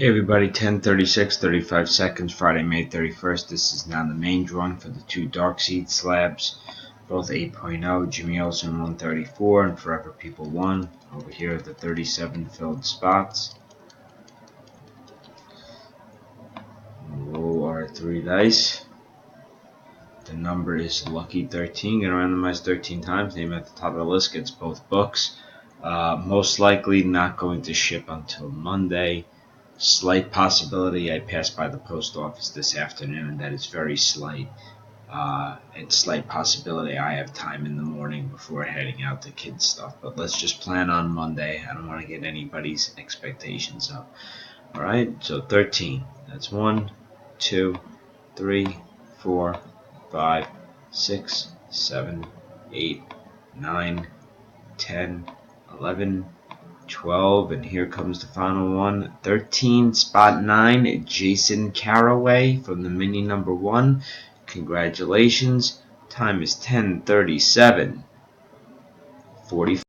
Hey everybody, 10:36, 35 seconds, Friday, May 31st. This is now the main drawing for the two darkseid slabs, both 8.0, Jimmy Olsen 134 and Forever People 1. Over here are the 37 filled spots. Roll our 3 dice. The number is lucky 13. Gonna randomize 13 times. Name at the top of the list gets both books. Most likely not going to ship until Monday. Slight possibility I pass by the post office this afternoon. That is very slight. And slight possibility I have time in the morning before heading out to kids stuff. But let's just plan on Monday. I don't want to get anybody's expectations up. Alright, so 13. That's 1, 2, 3, 4, 5, 6, 7, 8, 9, 10, 11, 12, and here comes the final one, 13, spot 9, Jason Caraway from the mini number 1. Congratulations. Time is 10:37, 45.